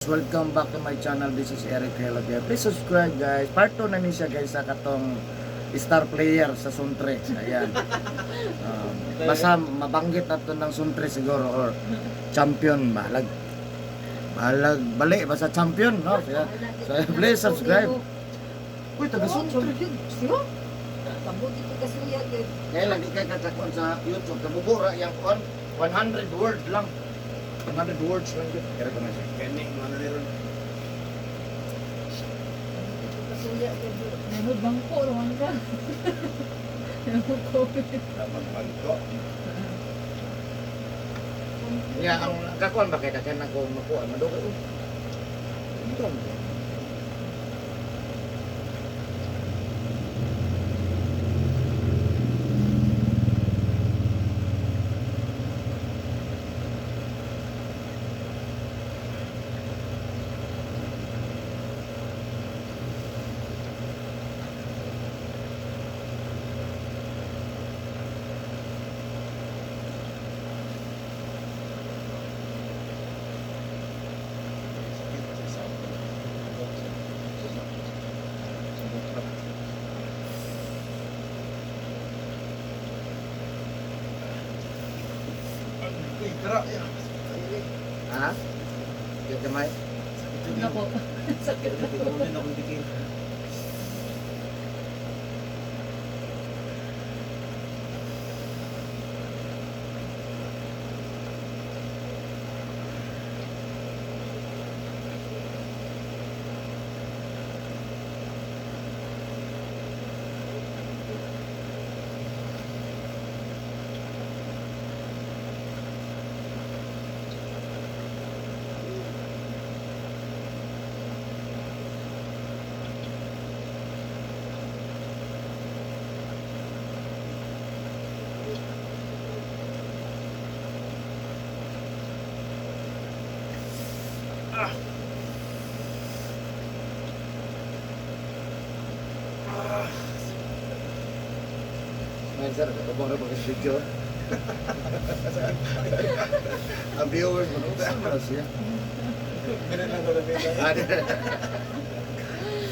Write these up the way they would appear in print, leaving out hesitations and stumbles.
Welcome back to my channel. This is Eric Hello here. Please subscribe guys. Part 2 na ni siya guys sa katong star player sa Suntre. Ayan. Basta mabanggit nato ng Suntre siguro or champion balag. Balag bali basta champion no. So please subscribe. Uy, taga Suntre yun. Siya? Kabuti ko kasi yan. Kaya lang di kay katakon sa YouTube. Kabubura yung 100 word lang. 100 words lang yun. Kaya ko na siya. Kening, ano rin. Kasuya yan. Nanood bangko, ruang ka. Nanood COVID. Dapat pagko. Ya, ang kakuan ba kay dakan ako makuha madugay. Ito. Uy, kara. Ha? Kaya kamay. Nako. Sakit na. Tituloy na akong dikit. Ngayon sir, katubang na mag-video. Ang viewers mo, sama na siya. Ganun lang ko na pila.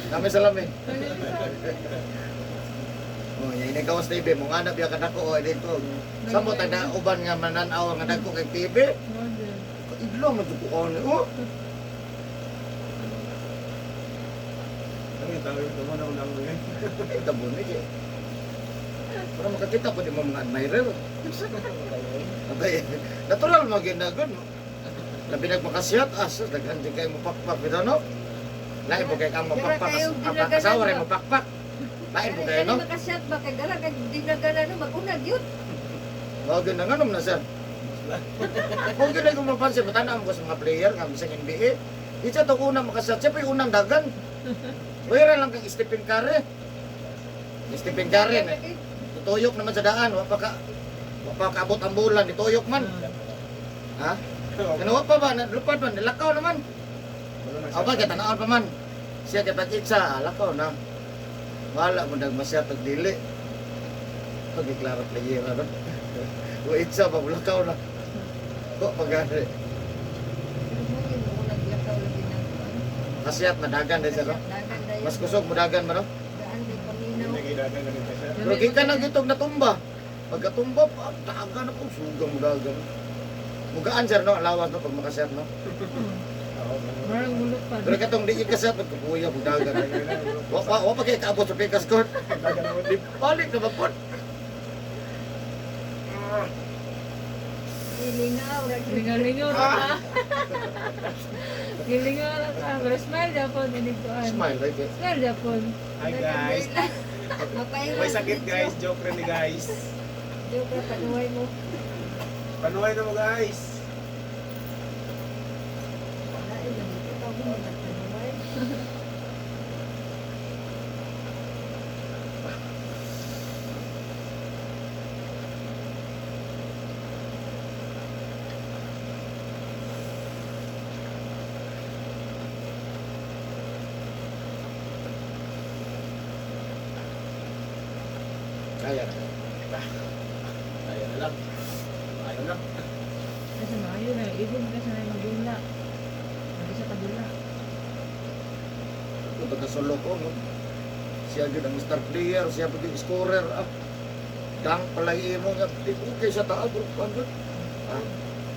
Kami salamin. Oh, yung inagawas TV, mong anak biya kadako o dito. Sa mo tada uban nga mananaw nga dagko kay TV. Idlo mo ko ko ni. Oh, Ang tawag ko man ako lang ngayon. ita mo ni. Para makakita po di mo mga admirer. Okay. Natural mo ginagon. Labi nagmakasiyat as daghan di kay mo pakpak bitaw no. Lain po kay kang mapakpak ang asawa rin mo pakpak. Lain po kay no. Makasyat ba kay dala kay dinagana no magunag yun. Wag na nganom na sir. Kung gila ko mapansin, matanaw ko sa mga player nga bisang NBA. Di siya ito unang makasat. Siya pa yung unang dagan. Wala lang kang Stephen Curry. Stephen Curry. Ituyok naman sa daan. Wapa kaabot ang bulan. Ituyok man. Ha? Ano pa ba? Lupad man. Nilakaw naman. O ba? Katanaan pa man. Siya kitag-itsa. Lakaw na. Wala mo nagmasyat at dili. Pag-iklaro player na. Itsa pa. Lakaw na. Kok pagari. Kasyat madagan din siya no? Mas kusog mudagan mo no? Daan may paminaw. Nagidagan na rin ka siya. Pero kita na gitog natumba. Pagkatumba pa, taga na po, sugang mudagan. Mugaan sir no, alawas no pag makasyat no? Marang mulot pa. Pero katong di ikasyat, magkapuya mudagan. Wapa kayo kaabot sa pikas court. Di balik na mapot. Ilingaw. Lingaw-lingaw na ka. Gilingaw na ka. Pero smile Japon. Inigtuan. Smile like it. Smile Japon. Hi guys. May sakit guys. Joke rin ni guys. Joke ka panuway mo. Panuhay na mo guys. Ay, ganito ka mo panuway. Kaya na. Ayaw na lang. Ayaw na. Kasi maayo na. Ibon kasi na yung magula. Nag-isa pa kabila. Ito taga-solo ko, no? Siya yun ang star player, siya pag scorer, gang palay mo nga, okay siya taas, bro, ano?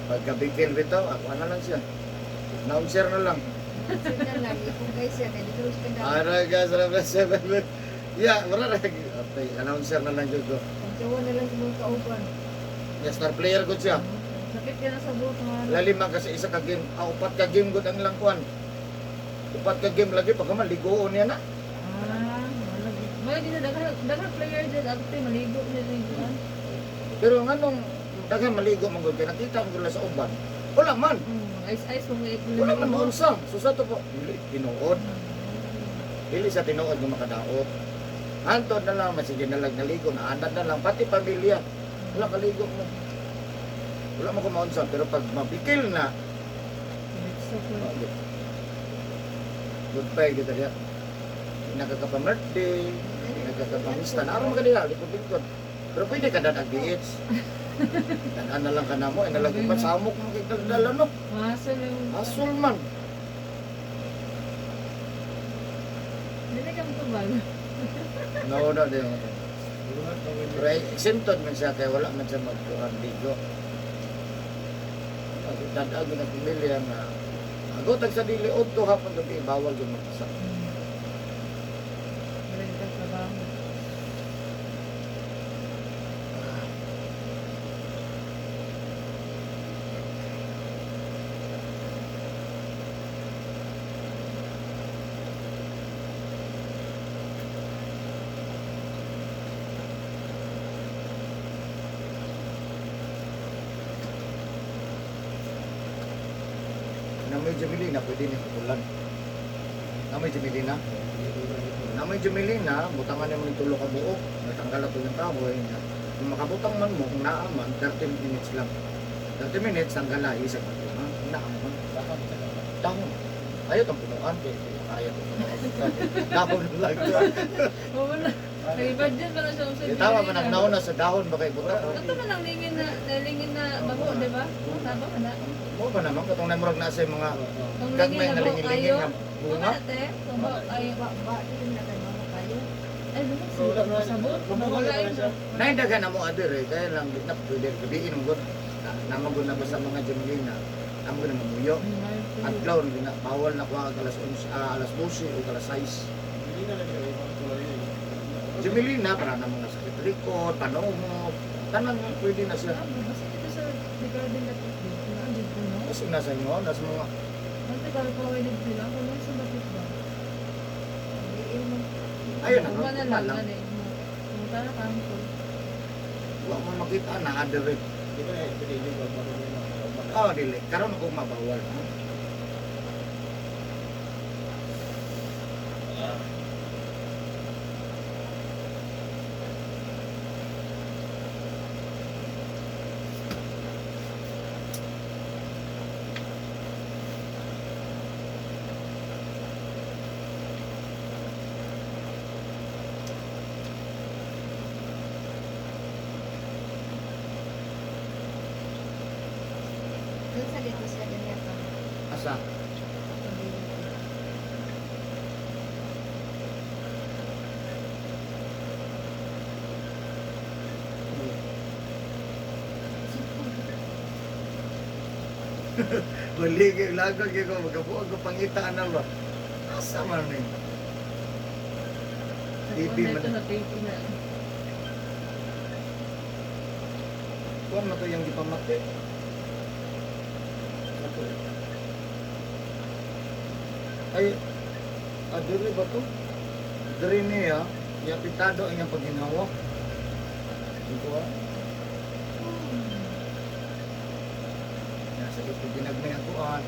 Pagka-big bitaw, ako na lang siya. Announcer na lang. Kasi na lang, kung guys yan, hindi ko gusto na. Araga, sarap na. Yeah, wala na. Okay, announcer na lang yun ko. Pagkawa na lang sa mga kauban. Yeah, star player ko siya. Sakit ka na sa buhok mga Lalim man kasi isa ka game, upat ka game gud ang lang kuan. Upat ka game lagi pagka maligoon niya na. malagi. May din na daghang player dyan ate maligo na din kuan. Pero nganong daghan maligo man gud kay nakita mo gula sa uban. Wala man. Ice kung Wala man maunsa. So sa to po, dili tinuod. Dili sa tinuod nga makadaot. Antod na lang masige na lang naligo na anad na lang pati pamilya. Wala kaligo mo. Wala mo ko maunsa pero pag mapikil na, goodbye kita dia. Nakakapamerte, nakakapamista. Naroon ka nila, likod-likod. Pero pwede ka dadag beach. Dan na lang ka na mo, ay nalagay pa samok mo kay dala no. Masal yung Asul man. Dili ka matubal. No, din. Pero exempted man siya kaya wala man siya magkuhan ligo. Dadag na pamilya nga. Ako tag sa dili udto hapon gabi bawal gyud magpasa. Dili ka trabaho. Namoy Jamilina pwede ni putulan. Namoy Jamilina. Namoy Jamilina, butangan mo ng tulo ka buok, natanggal ato yung kahoy niya. Kung makabutang man mo, kung naaman, 30 minutes lang. 30 minutes, tanggal ay isang pati. Naaman. Dahon. Ayaw itong punuan. Ayaw itong punuan. Dahon lang. Oo na. Kay budget pa na siya usay. Tama man ang nauna sa dahon ba kay buta. Ito man ang lingin na bago, di ba? Tama ka na. Mo ba naman katong namurag na sa mga Kung gagmay lingin na na buhok lingin-lingin kayo. nga Kung bunga. ate, kung ba ay Ba, din na kayo mga kayo. ay lumas sila sa buhok. Wala yun. Naindagan na mo adir eh, kaya lang di na pwede gabiin mo gud. Namagod na ba sa mga Jamilina? Namagod na mamuyo. At clown, bawal na kuha alas 11, alas 12 o alas 6. Jamilina, para na mga sakit likod, panungog, tanang pwede na siya. Basta dito sa regarding that dito. Andito ko no. Kasi nasa inyo, nasa mga, Ante kalau kaway dito sila, kung ano sa bakit ba? ayun na, Kung ba na lang, lang. gani mo. Kung tara kang ko. Huwag mo makita na adir eh. Oh, dili. Karon ako mabawal. Ha? Doon sa dito siya ganyan pa. Asa? Bali kay lago kay ko magabuo ko pangitaan na ba. Asa man ni? TV man. Ito na TV na. Kuan man to yung gipamati. Ay, adiri ba to? Diri niya, yung pitado ang iyang paghinawa. Ito ah. Nasa ito ginagmay ang kuan.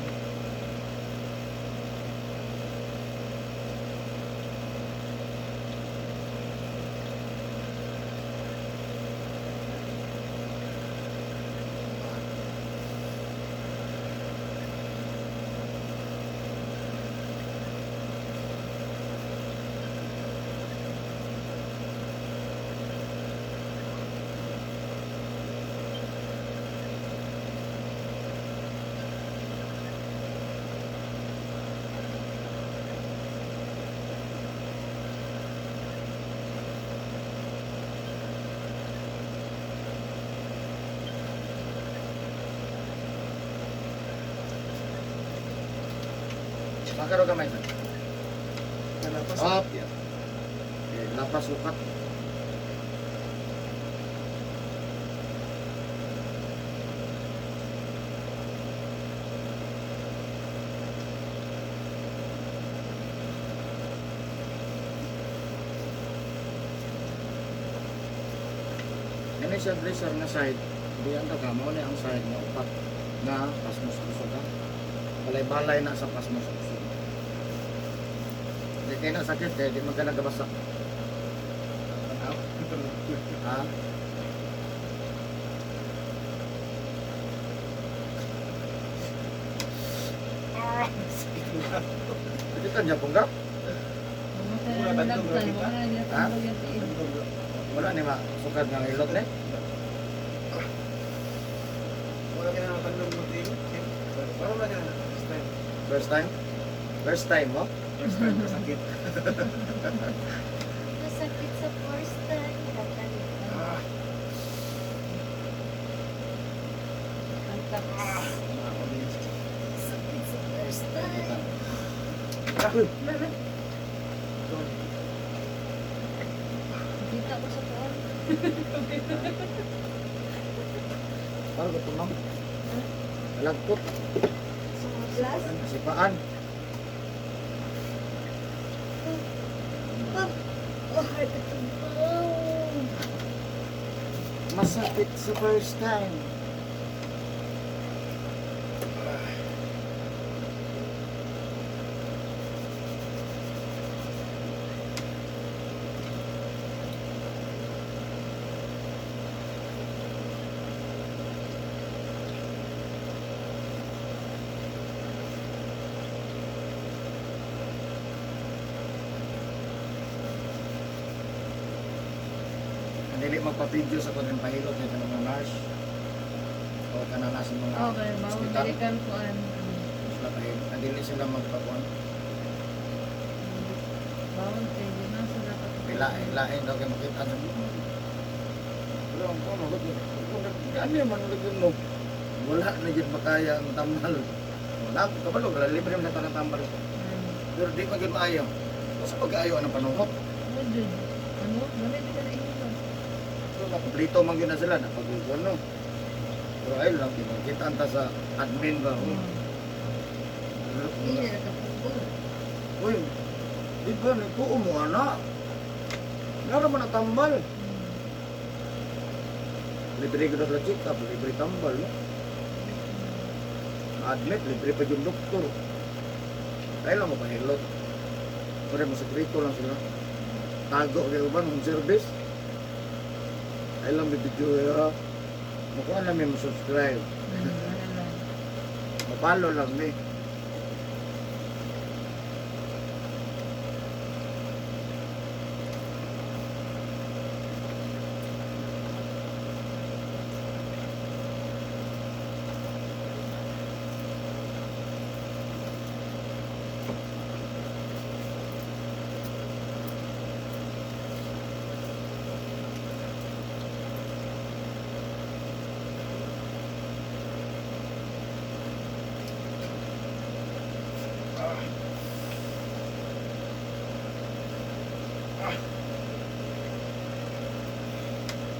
Saka ro gamay sir. Kalapas. Up. Lapas lukat. Ini siya bracer na side. Diyan ta ka mo ni ang side mo upat na pasmos kusog ka. Balay-balay na sa pasmos kusog. Di kaya na sakit eh, di magka nagabasak. Ha? Hindi ka dyan punggap? Wala na nilagtan, wala na nilagtan Ha? yung tiin. Wala ni ma sukad ng ilot eh. Wala ka na nakandong motivo. Parang wala ka na. First time. First time? First time mo? First time masakit. Masakit sa first time. Kakalit. Ah, Ang tapas. nakakabilis. Sakit sa first time. Kita ko sa tuwan. Parang gusto ma'am. Malagpot. Sumablas. Sipaan. Oh, oh. Masakit sa first time. Dili magpa-video sa kung pahilot nito ng mga nurse o kanana sa mga Okay, bawang hospital. balikan ko an. Sila pahilot. Dili sila magpakuan. Bawang pwede na sila ka. Lain daw kayo makita sa mga. Wala ang kono. Ano yung manulagin mo? Wala na dyan makaya ang tambal. Wala ko kabalo. Wala libre mo na ito ng tambal. Pero di magin maayaw. Kasi pag-aayaw ang panuhot. Ano? Gamit ka na inyo. Nakuplito man yun na sila, napag-uwan no. Pero ayun lang, kita anta sa admin ba? Hindi na nakapagod. Uy, di ba nagpuo mo anak? Nga naman natambal. Libre ko na sa check up, libre tambal. No? Admit, libre pa yung doktor. Ayun lang mo pahilot. Pwede mo sekreto lang sila. Tago kayo ba ng service? Ayun lang may video ya. Makuha namin mo subscribe. Mapalo lang ni.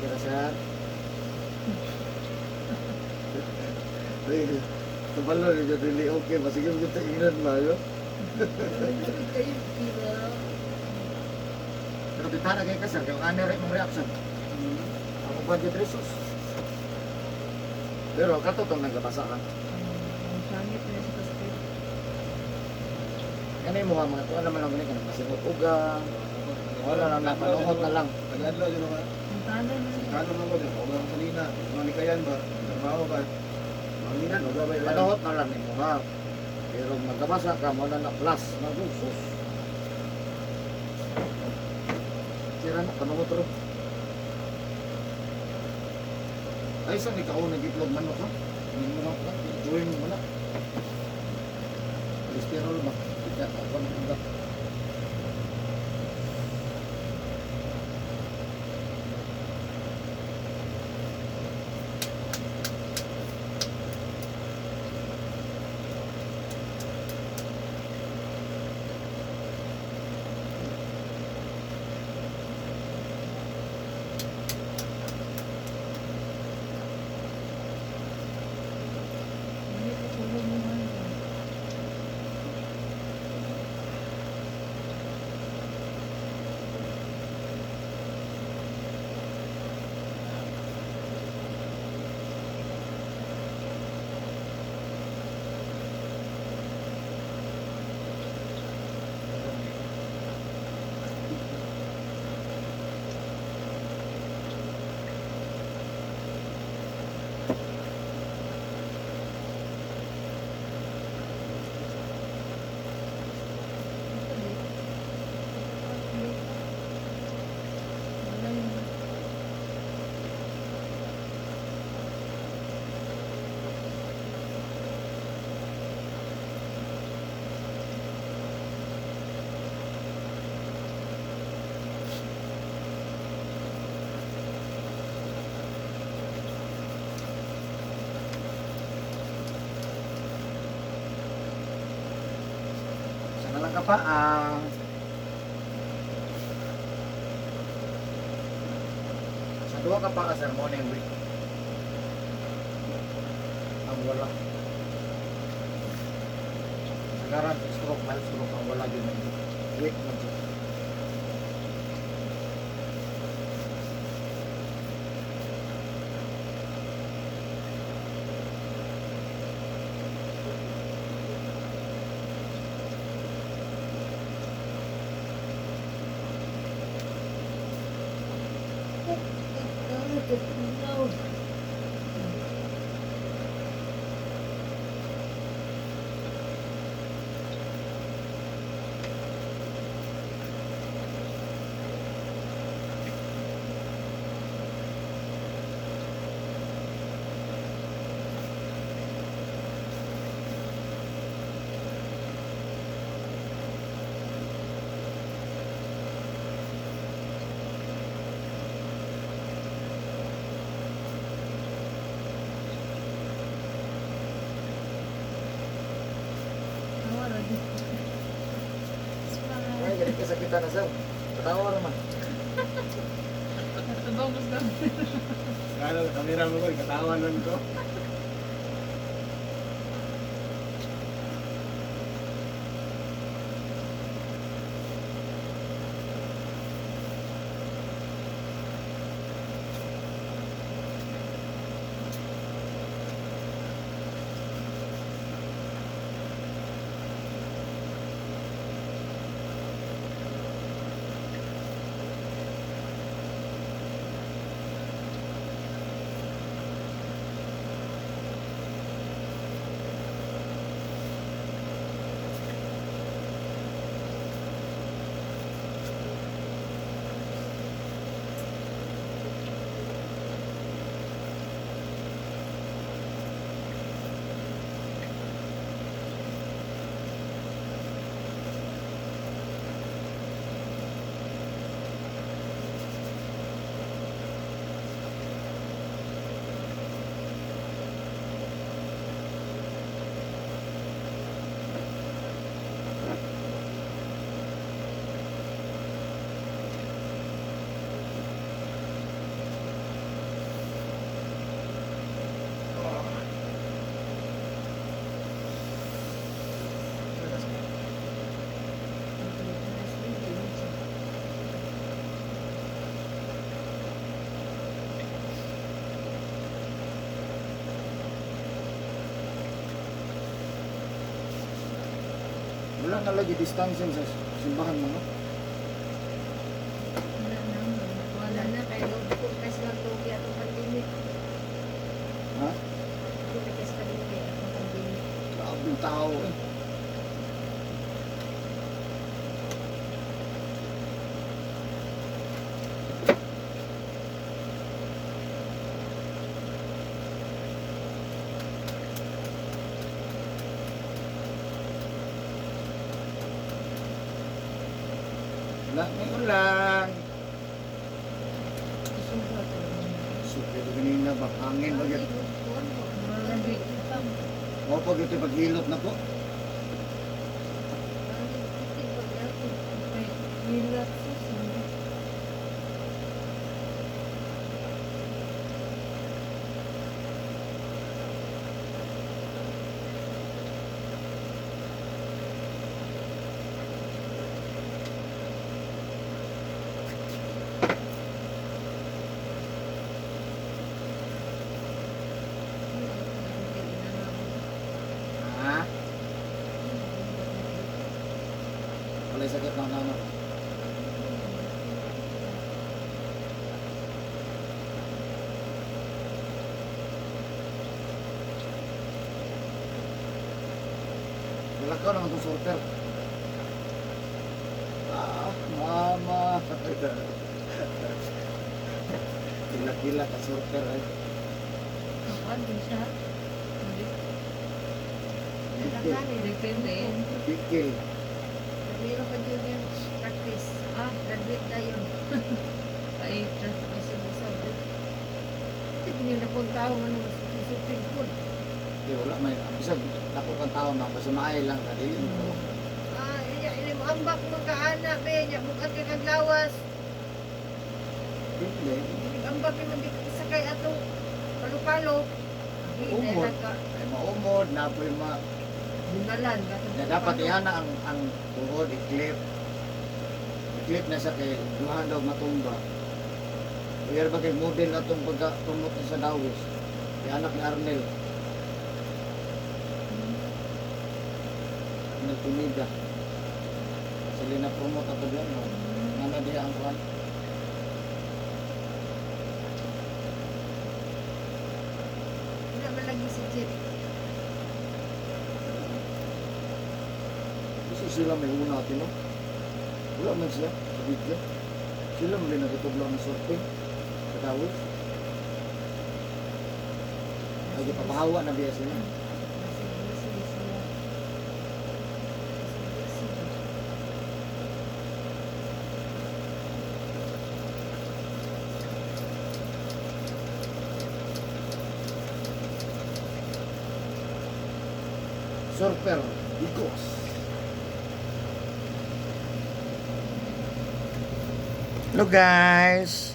Kira siya. Kabalo niya really okay. Masigil kita ingnan ba yun? Kayo, kira. Pero bitara kayo kasar. Kaya ano rin mong reaction? Ako budget resource. Pero kato itong nagkabasa ka. Ang sangit na sa kastil. Ano yung mukha mga tuwa naman lang ganyan. Masingot uga. Wala lang napanuhot na lang. Tagadlaw yun naman. Ang tanda na siya. Kano man ko din. Huwag lang kanina. Manikayan ba? Trabaho ba? Manginan. Huwag ba yan? Panuhot na lang yung mukha. Pero magkabasa ka, muna na plus. Magusos. Sira na, panuhot rin. Ay, saan ikaw nag-itlog manok ha? Hindi mo lang ka, i-join mo na. Cholesterol ba? Tidak, ako na. kapaang. Sa duha ka pa ka sir mo na yung week. Ang wala. Sa garan, stroke, mild stroke ang wala din. Week na dyan. Tatunaw. Tawa ra di. Ay, ganit kasakitan na sir. Katawa naman. Tabang mas lang. Kala kamera mo ko, katawanan ko. Wala na lagi distansya sa simbahan mo, no? Wala na. Wala na kaya lubog kasi lang tugi atong pandemic. Ha? Tugi kasi pandemic atong pandemic. Grabe yung tao eh. Wala, may ulan. Sobra talaga. Super ganina ba? Hangin ba yun? Wala di. O pag ito paghilot na po. May hilat sa sila. Ha? Wala sakit ng nano. Wala ka naman itong sorter. Ah, mama. Kila-kila ka sorter ay. Kapan din siya. Depende. Bikil. Meron pa dyan yung practice. Graduate na yun. Paita. Ay, sabi. Hindi niyo na pong tao ano, Supreme Court. Di wala may bisag dako kang tao na basta maay lang ka dili mo. Iya na be nya bukat ka kaglawas. Hindi. Ang babi mo sakay ato palo-palo. Umod. Ay maumod, napoy Bunalan na dapat ihana ang tuhod, i-clip. I-clip na sa kay duhan daw matumba. Kaya ba kay model atong pagkatumot na sa dawis. Yung anak ni Arnel. Nagtumida. Sila na promote ato diyan, no? Nga diya ang kuhan. Wala man lagi si Chip. Kasi sila may una natin, no? Wala man siya sa video. Sila may nagtutublo ng surfing sa dawis. Ay, papahawa na biya sila. Surfer, Bigos. Hello guys.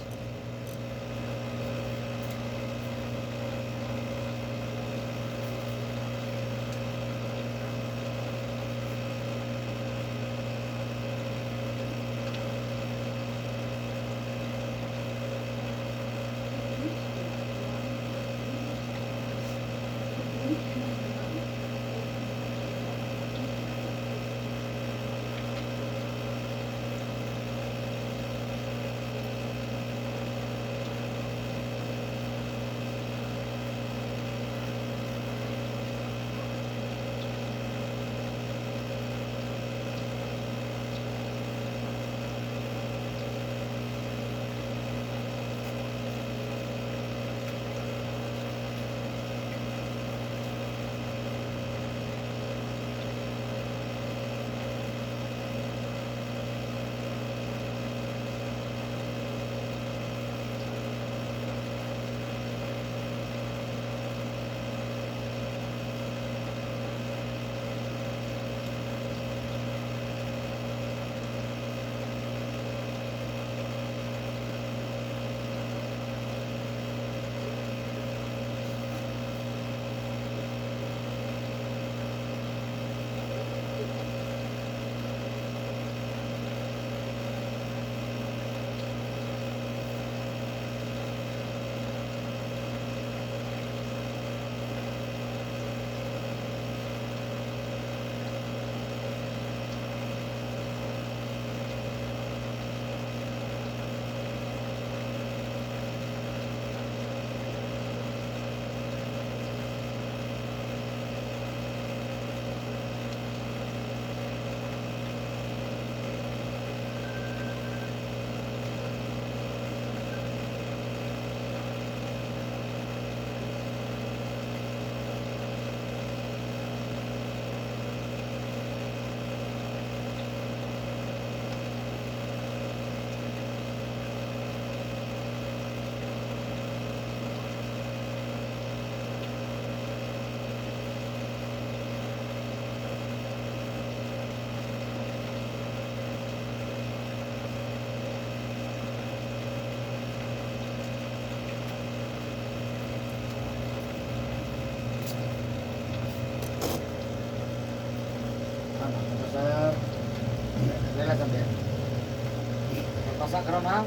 Pasak karon ha.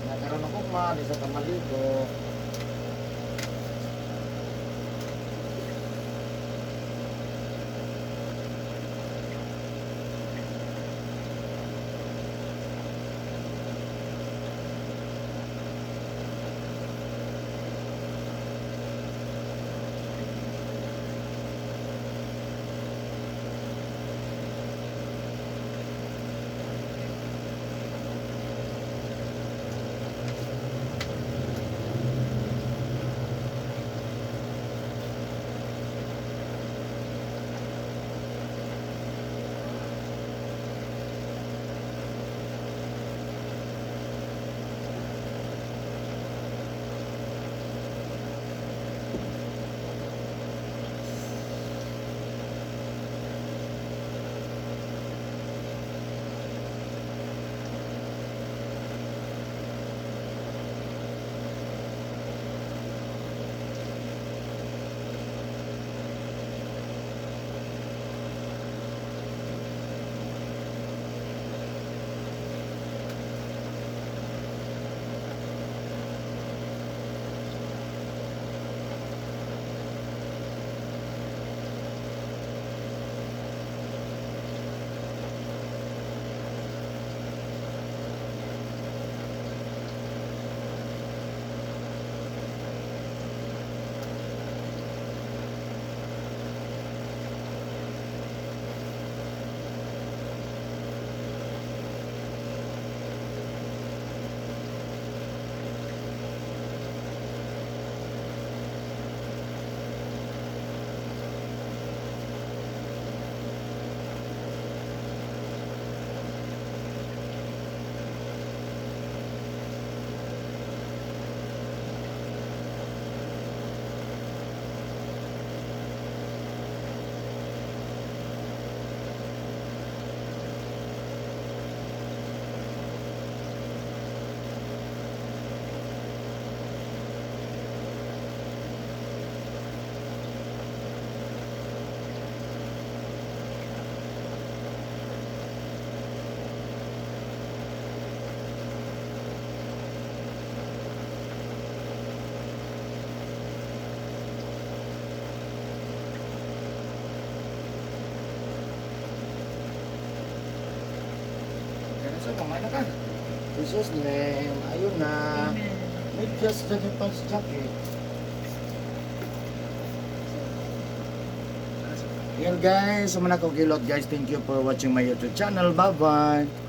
Nagkaroon ako ma di sa kamaligo. So, kamay na ka. Jesus name. Ayun na. Amen. May just sa pang jacket. Yan guys, sumana ko kilot guys. Thank you for watching my YouTube channel. Bye-bye.